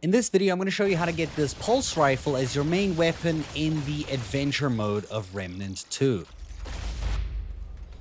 In this video, I'm going to show you how to get this pulse rifle as your main weapon in the adventure mode of Remnant 2.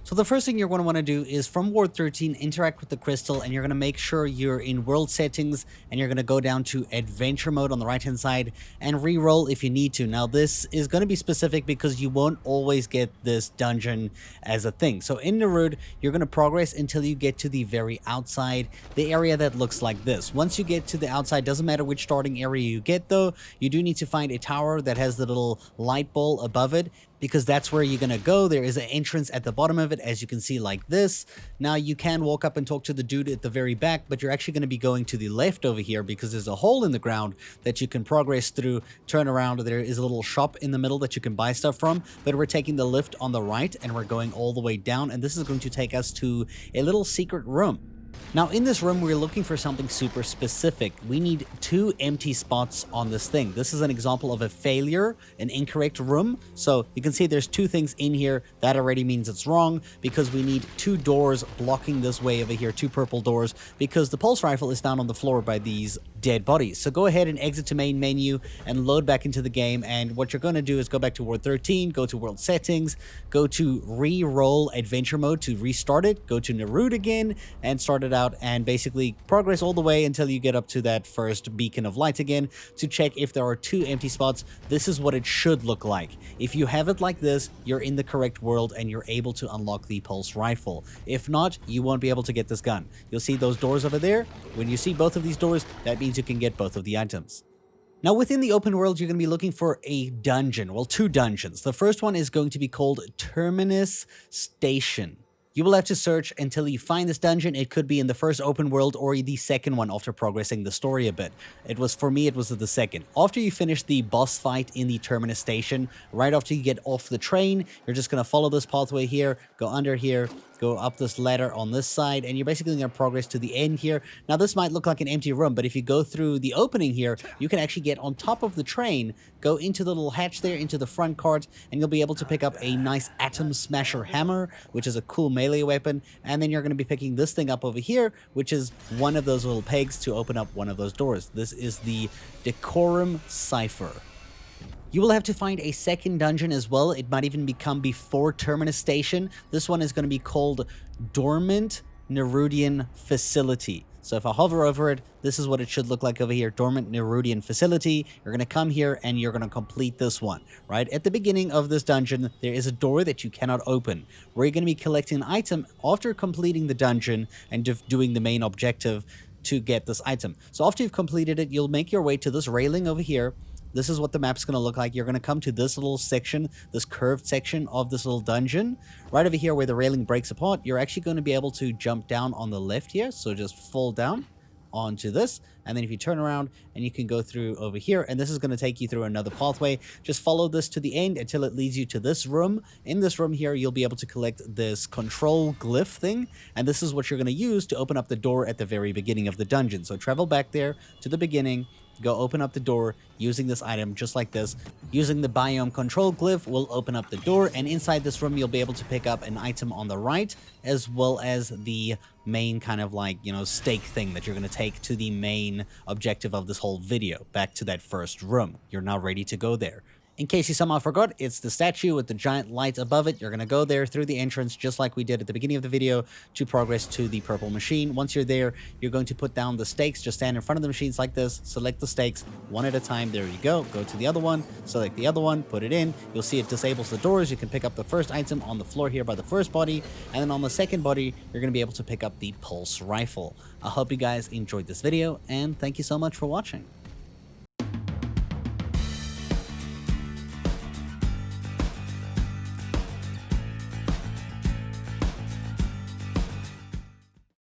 So the first thing you're going to want to do is from Ward 13, interact with the crystal, and you're going to make sure you're in world settings, and you're going to go down to adventure mode on the right hand side and reroll if you need to. Now this is going to be specific because you won't always get this dungeon as a thing. So in N'Erud, you're going to progress until you get to the very outside, the area that looks like this. Once you get to the outside, doesn't matter which starting area you get though, you do need to find a tower that has the little light ball above it, because that's where you're going to go. There is an entrance at the bottom of it, as you can see, like this. Now you can walk up and talk to the dude at the very back, but you're actually going to be going to the left over here because there's a hole in the ground that you can progress through, turn around. There is a little shop in the middle that you can buy stuff from, but we're taking the lift on the right and we're going all the way down, and this is going to take us to a little secret room. Now in this room, we're looking for something super specific. We need 2 empty spots on this thing. This is an example of a failure, an incorrect room. So you can see there's 2 things in here. That already means it's wrong because we need 2 doors blocking this way over here, 2 purple doors, because the pulse rifle is down on the floor by these dead bodies. So go ahead and exit to main menu and load back into the game. And what you're going to do is go back to World 13, go to World Settings, go to Reroll Adventure Mode to restart it, go to N'Erud again and start it out, and basically progress all the way until you get up to that first beacon of light again to check if there are 2 empty spots. This is what it should look like. If you have it like this, you're in the correct world and you're able to unlock the pulse rifle. If not, you won't be able to get this gun. You'll see those doors over there. When you see both of these doors, that means you can get both of the items. Now within the open world, you're going to be looking for a dungeon. Well, 2 dungeons. The first one is going to be called Terminus Station. You will have to search until you find this dungeon. It could be in the first open world or the second one after progressing the story a bit. For me, it was the second. After you finish the boss fight in the Terminus Station, right after you get off the train, you're just going to follow this pathway here, go under here, go up this ladder on this side, and you're basically going to progress to the end here. Now this might look like an empty room, but if you go through the opening here, you can actually get on top of the train, go into the little hatch there, into the front cart, and you'll be able to pick up a nice atom smasher hammer, which is a cool melee weapon. And then you're going to be picking this thing up over here, which is one of those little pegs to open up one of those doors. This is the Decorum Cipher. You will have to find a second dungeon as well. It might even become before Terminus Station. This one is going to be called Dormant N'Erudian Facility. So if I hover over it, this is what it should look like over here, Dormant N'Erudian Facility. You're going to come here and you're going to complete this one, right? At the beginning of this dungeon, there is a door that you cannot open, where you're going to be collecting an item after completing the dungeon and doing the main objective to get this item. So after you've completed it, you'll make your way to this railing over here. This is what the map's going to look like. You're going to come to this little section, this curved section of this little dungeon. Right over here where the railing breaks apart, you're actually going to be able to jump down on the left here. So just fall down onto this, and then if you turn around and you can go through over here, and this is going to take you through another pathway. Just follow this to the end until it leads you to this room. In this room here, you'll be able to collect this control glyph thing, and this is what you're going to use to open up the door at the very beginning of the dungeon. So travel back there to the beginning, go open up the door using this item just like this. Using the biome control glyph will open up the door, and inside this room you'll be able to pick up an item on the right, as well as the main kind of like, you know, stake thing that you're going to take to the main objective of this whole video, back to that first room. You're now ready to go there. In case you somehow forgot, it's the statue with the giant light above it. You're going to go there through the entrance just like we did at the beginning of the video to progress to the purple machine. Once you're there, you're going to put down the stakes. Just stand in front of the machines like this, select the stakes one at a time. There you go. Go to the other one, select the other one, put it in. You'll see it disables the doors. You can pick up the first item on the floor here by the first body, and then on the second body, you're going to be able to pick up the pulse rifle. I hope you guys enjoyed this video, and thank you so much for watching.